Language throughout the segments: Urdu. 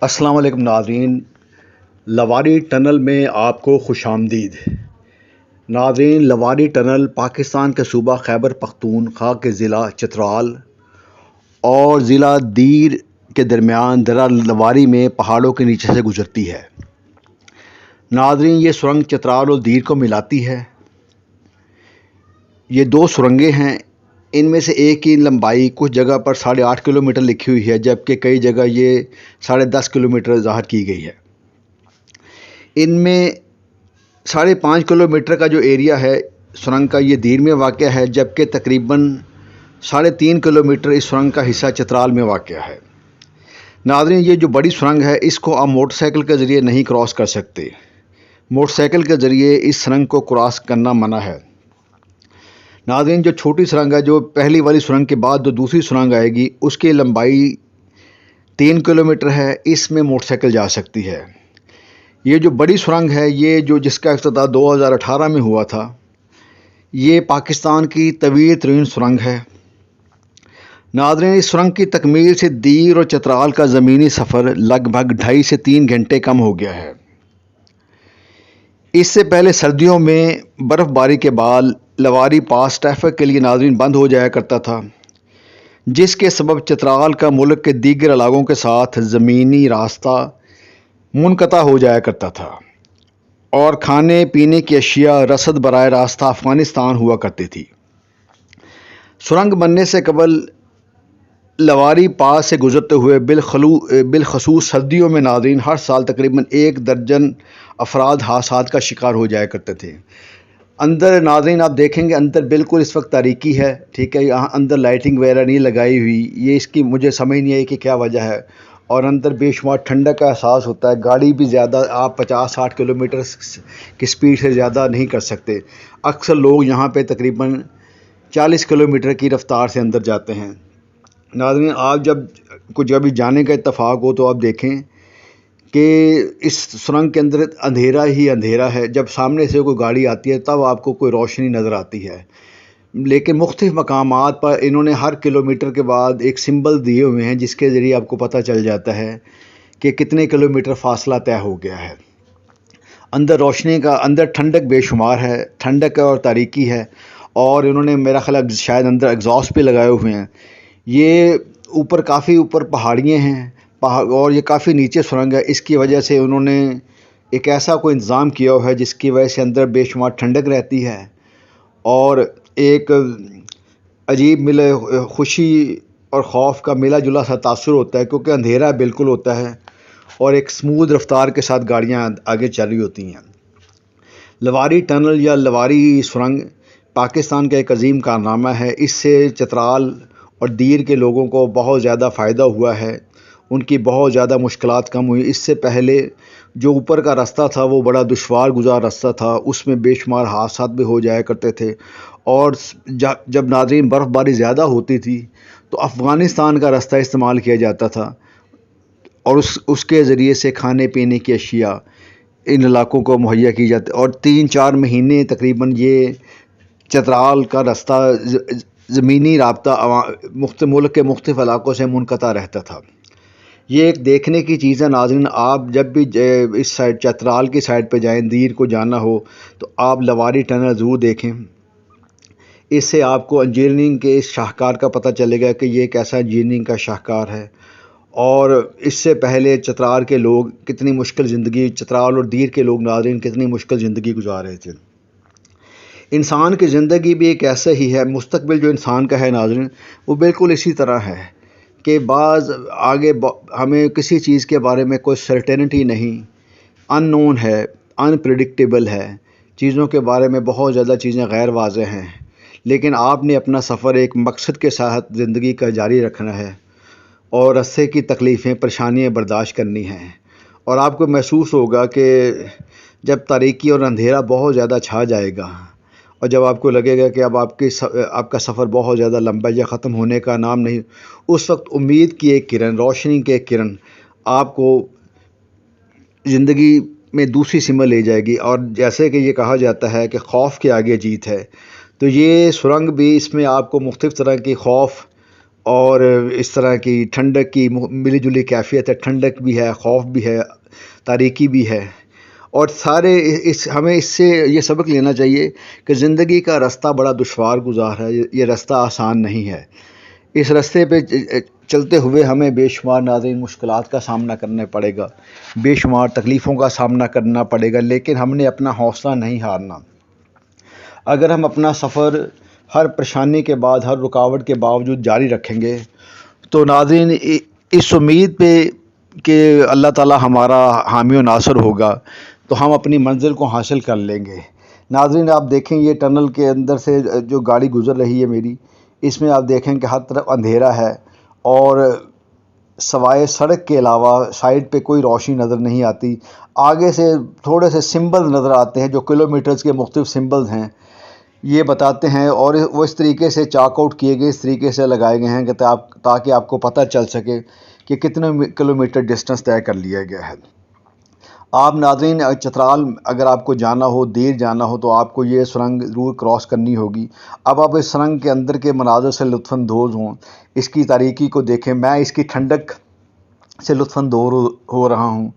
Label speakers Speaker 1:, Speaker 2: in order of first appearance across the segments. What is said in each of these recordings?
Speaker 1: السلام علیکم ناظرین، لواری ٹنل میں آپ کو خوش آمدید۔ ناظرین، لواری ٹنل پاکستان کے صوبہ خیبر پختونخوا کے ضلع چترال اور ضلع دیر کے درمیان درہ لواری میں پہاڑوں کے نیچے سے گزرتی ہے۔ ناظرین، یہ سرنگ چترال اور دیر کو ملاتی ہے۔ یہ دو سرنگیں ہیں، ان میں سے ایک کی لمبائی کچھ جگہ پر 8.5 کلومیٹر لکھی ہوئی ہے، جبکہ کئی جگہ یہ 10.5 کلومیٹر ظاہر کی گئی ہے۔ ان میں 5.5 کلومیٹر کا جو ایریا ہے سرنگ کا، یہ دیر میں واقع ہے، جبکہ تقریباً 3.5 کلومیٹر اس سرنگ کا حصہ چترال میں واقع ہے۔ ناظرین، یہ جو بڑی سرنگ ہے اس کو آپ موٹر سائیکل کے ذریعے نہیں کراس کر سکتے۔ موٹر سائیکل کے ذریعے اس سرنگ کو کراس کرنا منع ہے۔ ناظرین، جو چھوٹی سرنگ ہے، جو پہلی والی سرنگ کے بعد جو دوسری سرنگ آئے گی، اس کی لمبائی 3 کلومیٹر ہے، اس میں موٹر سائیکل جا سکتی ہے۔ یہ جو بڑی سرنگ ہے، یہ جس کا افتتاح 2018 میں ہوا تھا، یہ پاکستان کی طویل ترین سرنگ ہے۔ ناظرین، اس سرنگ کی تکمیل سے دیر اور چترال کا زمینی سفر لگ بھگ 2.5 سے 3 گھنٹے کم ہو گیا ہے۔ اس سے پہلے سردیوں میں برف باری کے بعد لواری پاس ٹریفک کے لیے ناظرین بند ہو جایا کرتا تھا، جس کے سبب چترال کا ملک کے دیگر علاقوں کے ساتھ زمینی راستہ منقطع ہو جایا کرتا تھا اور کھانے پینے کی اشیاء رسد براہ راست افغانستان ہوا کرتی تھی۔ سرنگ بننے سے قبل لواری پاس سے گزرتے ہوئے بالخصوص سردیوں میں ناظرین ہر سال تقریباً 1 درجن افراد حادثات کا شکار ہو جایا کرتے تھے۔ اندر ناظرین آپ دیکھیں گے، اندر بالکل اس وقت تاریکی ہے، ٹھیک ہے، یہاں اندر لائٹنگ وغیرہ نہیں لگائی ہوئی، یہ اس کی مجھے سمجھ نہیں آئی کہ کیا وجہ ہے، اور اندر بے شمار ٹھنڈک کا احساس ہوتا ہے۔ گاڑی بھی زیادہ آپ 50-60 کلومیٹر کی سپیڈ سے زیادہ نہیں کر سکتے۔ اکثر لوگ یہاں پہ تقریباً 40 کلومیٹر کی رفتار سے اندر جاتے ہیں۔ ناظرین، آپ جب کچھ ابھی جانے کا اتفاق ہو تو آپ دیکھیں کہ اس سرنگ کے اندر اندھیرا ہی اندھیرا ہے۔ جب سامنے سے کوئی گاڑی آتی ہے تب آپ کو کوئی روشنی نظر آتی ہے، لیکن مختلف مقامات پر انہوں نے ہر کلومیٹر کے بعد ایک سمبل دیے ہوئے ہیں، جس کے ذریعے آپ کو پتہ چل جاتا ہے کہ کتنے کلومیٹر فاصلہ طے ہو گیا ہے۔ اندر روشنی کا، اندر ٹھنڈک بے شمار ہے، ٹھنڈک اور تاریکی ہے، اور انہوں نے میرا خیال شاید اندر ایگزاسٹ بھی لگائے ہوئے ہیں۔ یہ اوپر کافی اوپر پہاڑیاں ہیں اور یہ کافی نیچے سرنگ ہے، اس کی وجہ سے انہوں نے ایک ایسا کوئی انتظام کیا ہوا ہے جس کی وجہ سے اندر بے شمار ٹھنڈک رہتی ہے اور ایک عجیب خوشی اور خوف کا ملا جلا سا تاثر ہوتا ہے، کیونکہ اندھیرا بالکل ہوتا ہے اور ایک سموتھ رفتار کے ساتھ گاڑیاں آگے چل رہی ہوتی ہیں۔ لواری ٹنل یا لواری سرنگ پاکستان کا ایک عظیم کارنامہ ہے۔ اس سے چترال اور دیر کے لوگوں کو بہت زیادہ فائدہ ہوا ہے، ان کی بہت زیادہ مشکلات کم ہوئی۔ اس سے پہلے جو اوپر کا راستہ تھا وہ بڑا دشوار گزار راستہ تھا، اس میں بے شمار حادثات بھی ہو جایا کرتے تھے، اور جب ناظرین برف باری زیادہ ہوتی تھی تو افغانستان کا راستہ استعمال کیا جاتا تھا، اور اس کے ذریعے سے کھانے پینے کی اشیاء ان علاقوں کو مہیا کی جاتی، اور 3-4 مہینے تقریباً یہ چترال کا راستہ زمینی رابطہ ملک کے مختلف علاقوں سے منقطع رہتا تھا۔ یہ ایک دیکھنے کی چیز ہے ناظرین، آپ جب بھی اس سائڈ چترال کی سائڈ پہ جائیں، دیر کو جانا ہو تو آپ لواری ٹنل ضرور دیکھیں۔ اس سے آپ کو انجینئرنگ کے اس شاہکار کا پتہ چلے گا کہ یہ ایک ایسا انجینئرنگ کا شاہکار ہے، اور اس سے پہلے چترال کے لوگ کتنی مشکل زندگی، چترال اور دیر کے لوگ ناظرین کتنی مشکل زندگی گزار رہے تھے۔ انسان کی زندگی بھی ایک ایسا ہی ہے، مستقبل جو انسان کا ہے ناظرین، وہ بالکل اسی طرح ہے کہ بعض آگے ہمیں کسی چیز کے بارے میں کوئی سرٹینٹی نہیں، ان نون ہے، ان پریڈکٹیبل ہے، چیزوں کے بارے میں بہت زیادہ چیزیں غیر واضح ہیں، لیکن آپ نے اپنا سفر ایک مقصد کے ساتھ زندگی کا جاری رکھنا ہے اور راستے کی تکلیفیں پریشانیاں برداشت کرنی ہیں، اور آپ کو محسوس ہوگا کہ جب تاریکی اور اندھیرا بہت زیادہ چھا جائے گا اور جب آپ کو لگے گا کہ اب آپ کا سفر بہت زیادہ لمبا یا ختم ہونے کا نام نہیں، اس وقت امید کی ایک کرن، روشنی کی ایک کرن آپ کو زندگی میں دوسری سمت لے جائے گی۔ اور جیسے کہ یہ کہا جاتا ہے کہ خوف کے آگے جیت ہے، تو یہ سرنگ بھی، اس میں آپ کو مختلف طرح کی خوف اور اس طرح کی ٹھنڈک کی ملی جلی کیفیت ہے، ٹھنڈک بھی ہے، خوف بھی ہے، تاریکی بھی ہے، اور سارے ہمیں اس سے یہ سبق لینا چاہیے کہ زندگی کا رستہ بڑا دشوار گزار ہے، یہ رستہ آسان نہیں ہے۔ اس راستے پہ چلتے ہوئے ہمیں بے شمار ناظرین مشکلات کا سامنا کرنا پڑے گا، بے شمار تکلیفوں کا سامنا کرنا پڑے گا، لیکن ہم نے اپنا حوصلہ نہیں ہارنا۔ اگر ہم اپنا سفر ہر پریشانی کے بعد، ہر رکاوٹ کے باوجود جاری رکھیں گے تو ناظرین اس امید پہ کہ اللہ تعالی ہمارا حامی و ناصر ہوگا تو ہم اپنی منزل کو حاصل کر لیں گے۔ ناظرین آپ دیکھیں یہ ٹنل کے اندر سے جو گاڑی گزر رہی ہے میری، اس میں آپ دیکھیں کہ ہر طرف اندھیرا ہے، اور سوائے سڑک کے علاوہ سائڈ پہ کوئی روشنی نظر نہیں آتی۔ آگے سے تھوڑے سے سمبل نظر آتے ہیں جو کلومیٹرز کے مختلف سمبلز ہیں، یہ بتاتے ہیں، اور وہ اس طریقے سے چاک آؤٹ کیے گئے، اس طریقے سے لگائے گئے ہیں کہ تاکہ آپ کو پتہ چل سکے کہ کتنے کلومیٹر ڈسٹنس طے کر لیا گیا ہے۔ آپ ناظرین چترال اگر آپ کو جانا ہو، دیر جانا ہو، تو آپ کو یہ سرنگ ضرور کراس کرنی ہوگی۔ اب آپ اس سرنگ کے اندر کے مناظر سے لطف اندوز ہوں، اس کی تاریکی کو دیکھیں، میں اس کی ٹھنڈک سے لطف اندوز ہو رہا ہوں،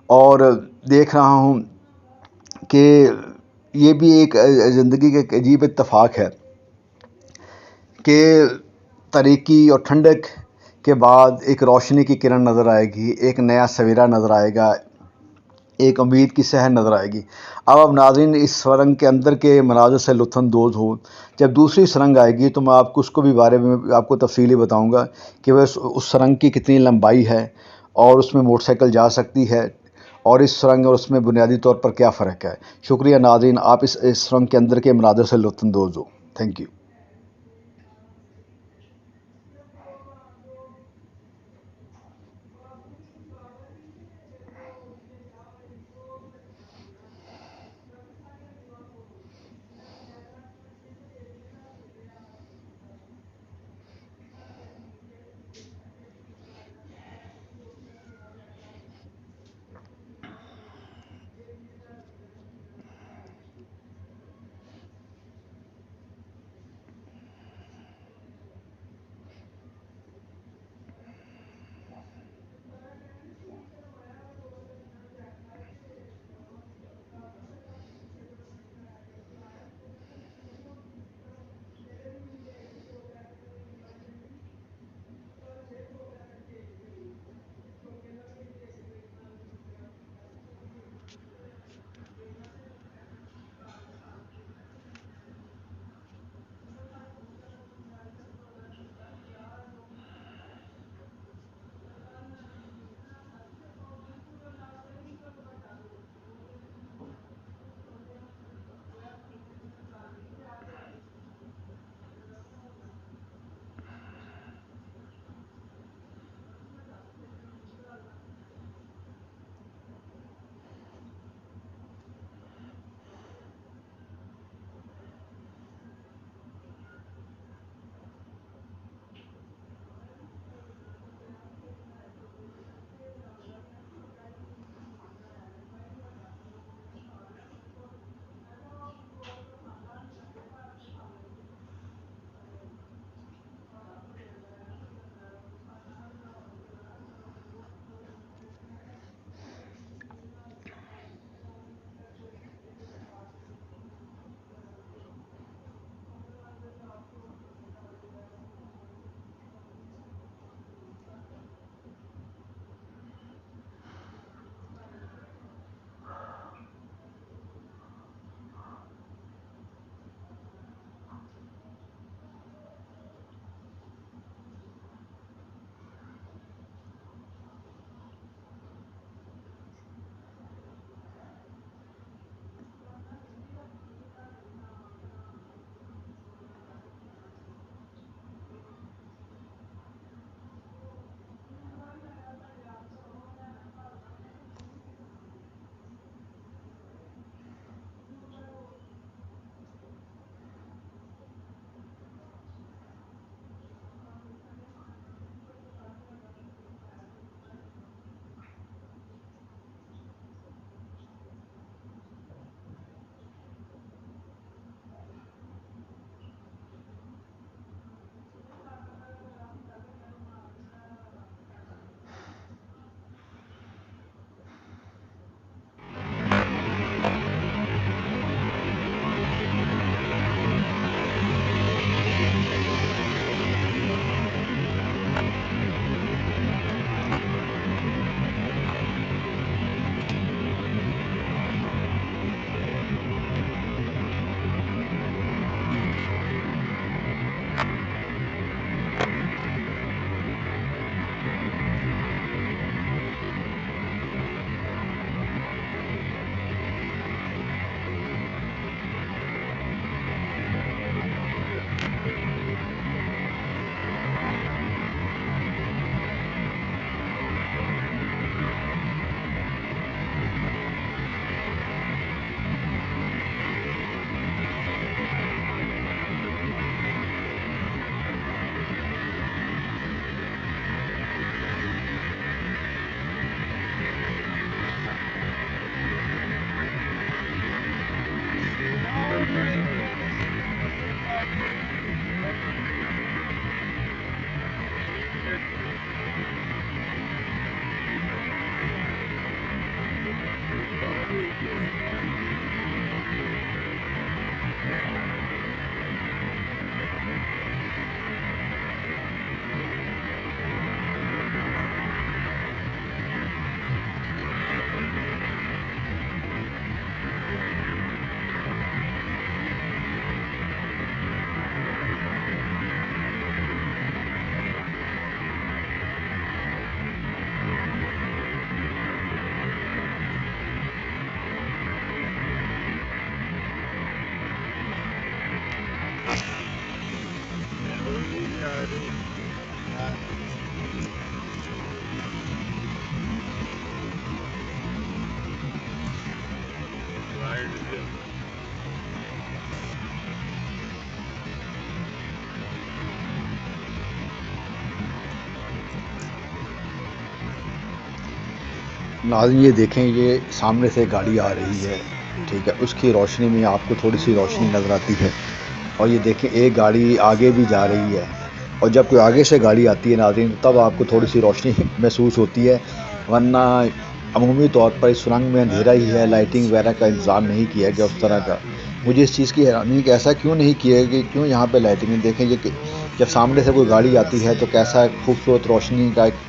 Speaker 1: اور دیکھ رہا ہوں کہ یہ بھی ایک زندگی کا ایک عجیب اتفاق ہے کہ تاریکی اور ٹھنڈک کے بعد ایک روشنی کی کرن نظر آئے گی، ایک نیا سویرا نظر آئے گا، ایک امید کی سحر نظر آئے گی۔ اب ناظرین اس سرنگ کے اندر کے مناظر سے لطف اندوز ہو، جب دوسری سرنگ آئے گی تو میں آپ کو اس کو بھی بارے میں آپ کو تفصیلی بتاؤں گا کہ وہ اس سرنگ کی کتنی لمبائی ہے، اور اس میں موٹر سائیکل جا سکتی ہے، اور اس سرنگ اور اس میں بنیادی طور پر کیا فرق ہے۔ شکریہ ناظرین، آپ اس سرنگ کے اندر کے مناظر سے لطف اندوز ہو۔ Thank you. ناظرین یہ دیکھیں، یہ سامنے سے گاڑی آ رہی ہے، ٹھیک ہے، اس کی روشنی میں آپ کو تھوڑی سی روشنی نظر آتی ہے، اور یہ دیکھیں ایک گاڑی آگے بھی جا رہی ہے، اور جب کوئی آگے سے گاڑی آتی ہے ناظرین تب آپ کو تھوڑی سی روشنی محسوس ہوتی ہے، ورنہ عمومی طور پر اس سرنگ میں اندھیرا ہی ہے، لائٹنگ وغیرہ کا انتظام نہیں کیا گیا اس طرح کا۔ مجھے اس چیز کی حیرانی کہ ایسا کیوں نہیں کیا کہ کیوں یہاں پہ لائٹنگ دیکھیں، یہ کہ جب سامنے سے کوئی گاڑی آتی ہے تو کیسا خوبصورت روشنی کا ایک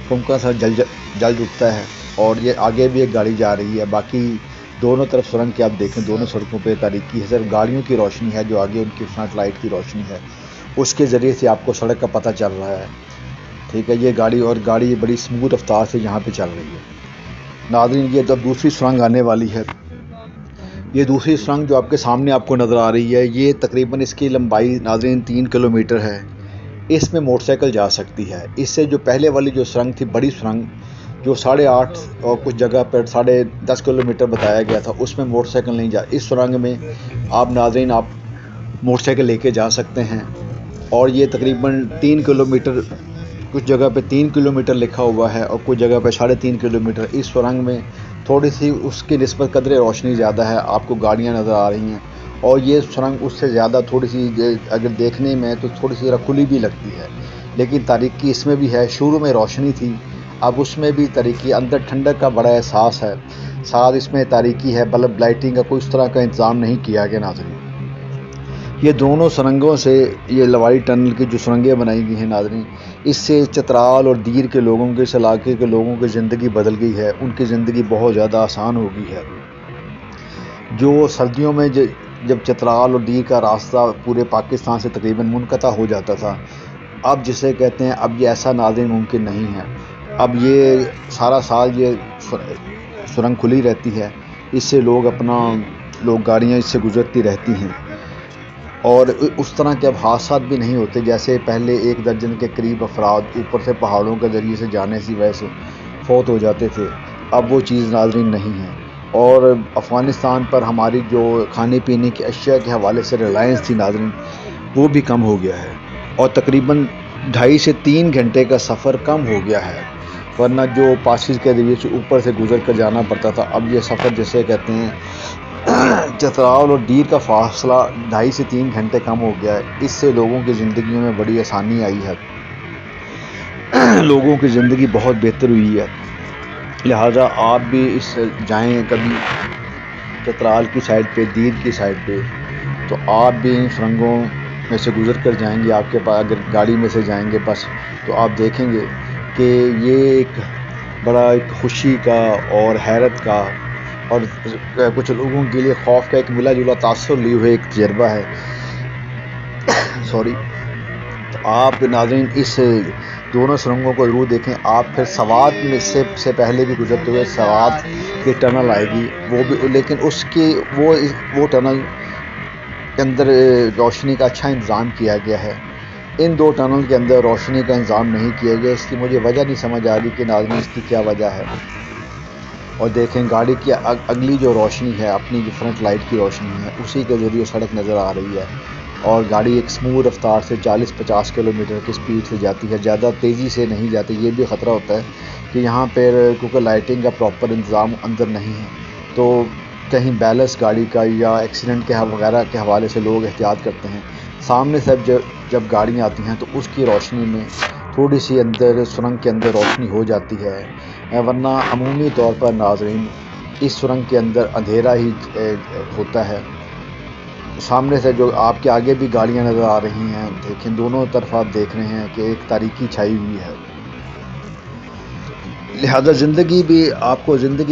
Speaker 1: ٹھمکا سا جل اٹھتا ہے، اور یہ آگے بھی ایک گاڑی جا رہی ہے، باقی دونوں طرف سرنگ کے آپ دیکھیں دونوں سڑکوں پہ تاریکی ہے، صرف گاڑیوں کی روشنی ہے جو آگے ان کی فرنٹ لائٹ کی روشنی ہے، اس کے ذریعے سے آپ کو سڑک کا پتہ چل رہا ہے، ٹھیک ہے۔ یہ گاڑی بڑی اسموتھ رفتار سے یہاں پہ چل رہی ہے۔ ناظرین یہ جب دوسری سرنگ آنے والی ہے، یہ دوسری سرنگ جو آپ کے سامنے آپ کو نظر آ رہی ہے، یہ تقریباً اس کی لمبائی ناظرین 3 کلومیٹر ہے، اس میں موٹر سائیکل جا سکتی ہے۔ اس سے جو پہلے والی جو سرنگ تھی، بڑی سرنگ جو 8.5 اور کچھ جگہ پر 10.5 کلومیٹر بتایا گیا تھا، اس میں موٹر سائیکل نہیں جا، اس سرنگ میں آپ ناظرین آپ موٹر سائیکل لے کے جا سکتے ہیں، اور یہ تقریباً 3 کلومیٹر، کچھ جگہ پہ 3 کلومیٹر لکھا ہوا ہے اور کچھ جگہ پہ 3.5 کلومیٹر۔ اس سرنگ میں تھوڑی سی اس کی نسبت قدرے روشنی زیادہ ہے، آپ کو گاڑیاں نظر آ رہی ہیں، اور یہ سرنگ اس سے زیادہ تھوڑی سی اگر دیکھنے میں تو تھوڑی سی کھلی بھی لگتی ہے، لیکن تاریکی اس میں بھی ہے۔ شروع میں روشنی تھی، اب اس میں بھی تاریکی، اندر ٹھنڈک کا بڑا احساس ہے، ساتھ اس میں تاریکی ہے، بلب لائٹنگ کا کوئی اس طرح کا انتظام نہیں کیا گیا ناظرین۔ یہ دونوں سرنگوں سے، یہ لواری ٹنل کی جو سرنگیں بنائی گئی ہیں ناظرین، اس سے چترال اور دیر کے لوگوں کے، اس علاقے کے لوگوں کی زندگی بدل گئی ہے، ان کی زندگی بہت زیادہ آسان ہو گئی ہے۔ جو سردیوں میں جب چترال اور دیر کا راستہ پورے پاکستان سے تقریباً منقطع ہو جاتا تھا، اب جسے کہتے ہیں اب یہ ایسا ناظرین ممکن نہیں ہے، اب یہ سارا سال یہ سرنگ کھلی رہتی ہے، اس سے لوگ گاڑیاں اس سے گزرتی رہتی ہیں، اور اس طرح کے اب حادثات بھی نہیں ہوتے جیسے پہلے 1 درجن کے قریب افراد اوپر سے پہاڑوں کے ذریعے سے جانے کی وجہ سے فوت ہو جاتے تھے، اب وہ چیز ناظرین نہیں ہے۔ اور افغانستان پر ہماری جو کھانے پینے کی اشیاء کے حوالے سے ریلائنس تھی ناظرین، وہ بھی کم ہو گیا ہے، اور تقریباً 2.5 سے 3 گھنٹے کا سفر کم ہو گیا ہے، ورنہ جو پاسز کے ذریعے سے اوپر سے گزر کر جانا پڑتا تھا، اب یہ سفر جسے کہتے ہیں چترال اور دیر کا فاصلہ 2.5 سے 3 گھنٹے کم ہو گیا ہے۔ اس سے لوگوں کی زندگیوں میں بڑی آسانی آئی ہے، لوگوں کی زندگی بہت بہتر ہوئی ہے، لہٰذا آپ بھی اس جائیں کبھی چترال کی سائڈ پہ، دیر کی سائڈ پہ، تو آپ بھی ان سرنگوں میں سے گزر کر جائیں گے، آپ کے پاس اگر گاڑی میں سے جائیں گے بس، تو آپ دیکھیں گے کہ یہ ایک بڑا ایک خوشی کا اور حیرت کا اور کچھ لوگوں کے لیے خوف کا ایک ملا جلا تاثر لیے ہوئے ایک تجربہ ہے۔ تو آپ ناظرین اس دونوں سرنگوں کو ضرور دیکھیں۔ آپ پھر سوات میں سے پہلے بھی گزرتے ہوئے سوات کی ٹنل آئے گی، وہ بھی، لیکن اس کی وہ ٹنل کے اندر روشنی کا اچھا انتظام کیا گیا ہے، ان 2 ٹنل کے اندر روشنی کا انتظام نہیں کیا گیا، اس کی مجھے وجہ نہیں سمجھ آ رہی کہ ناظرین اس کی کیا وجہ ہے۔ اور دیکھیں گاڑی کی اگلی جو روشنی ہے، اپنی جو فرنٹ لائٹ کی روشنی ہے، اسی کے ذریعے سڑک نظر آ رہی ہے، اور گاڑی ایک اسموتھ رفتار سے 40-50 کلومیٹر کی سپیڈ سے جاتی ہے، زیادہ تیزی سے نہیں جاتی۔ یہ بھی خطرہ ہوتا ہے کہ یہاں پہ کیونکہ لائٹنگ کا پراپر انتظام اندر نہیں ہے، تو کہیں بیلنس گاڑی کا یا ایکسیڈنٹ کے وغیرہ کے حوالے سے لوگ احتیاط کرتے ہیں۔ سامنے سے جب گاڑیاں آتی ہیں تو اس کی روشنی میں تھوڑی سی اندر سرنگ کے اندر روشنی ہو جاتی ہے، ورنہ عمومی طور پر ناظرین اس سرنگ کے اندر اندھیرا ہی ہوتا ہے۔ سامنے سے جو آپ کے آگے بھی گاڑیاں نظر آ رہی ہیں، دیکھیں دونوں طرف آپ دیکھ رہے ہیں کہ ایک تاریکی چھائی ہوئی ہے، لہذا زندگی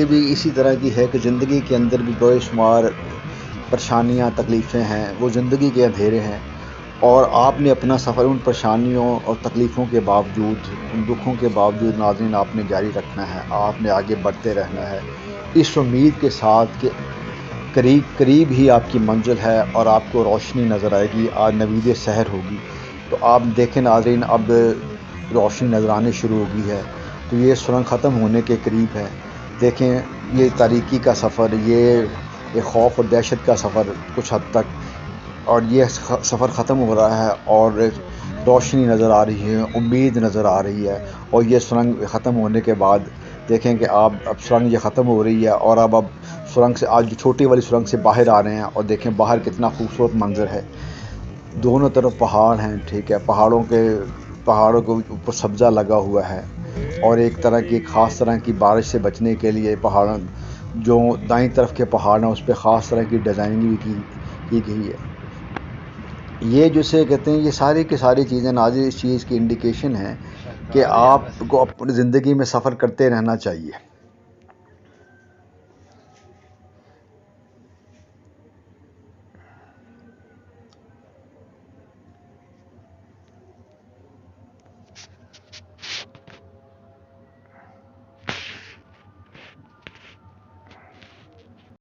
Speaker 1: بھی اسی طرح کی ہے کہ زندگی کے اندر بھی بے شمار پریشانیاں، تکلیفیں ہیں، وہ زندگی کے اندھیرے ہیں، اور آپ نے اپنا سفر ان پریشانیوں اور تکلیفوں کے باوجود، ان دکھوں کے باوجود ناظرین آپ نے جاری رکھنا ہے، آپ نے آگے بڑھتے رہنا ہے، اس امید کے ساتھ کہ قریب ہی آپ کی منزل ہے اور آپ کو روشنی نظر آئے گی، آج نوید سحر ہوگی۔ تو آپ دیکھیں ناظرین اب روشنی نظر آنے شروع ہو گئی ہے، تو یہ سرنگ ختم ہونے کے قریب ہے۔ دیکھیں یہ تاریکی کا سفر، یہ خوف اور دہشت کا سفر کچھ حد تک، اور یہ سفر ختم ہو رہا ہے، اور روشنی نظر آ رہی ہے، امید نظر آ رہی ہے، اور یہ سرنگ ختم ہونے کے بعد دیکھیں کہ اب سرنگ یہ ختم ہو رہی ہے اور اب سرنگ سے آج چھوٹی والی سرنگ سے باہر آ رہے ہیں اور دیکھیں باہر کتنا خوبصورت منظر ہے. دونوں طرف پہاڑ ہیں, ٹھیک ہے, پہاڑوں کے اوپر سبزہ لگا ہوا ہے اور ایک طرح کی خاص طرح کی بارش سے بچنے کے لیے پہاڑوں جو دائیں طرف کے پہاڑ ہیں اس پہ خاص طرح کی ڈیزائننگ بھی کی گئی ہے. یہ جسے کہتے ہیں یہ ساری کی ساری چیزیں ناظرین اس چیز کی انڈیکیشن ہے کہ آپ کو اپنی زندگی میں سفر کرتے رہنا چاہیے.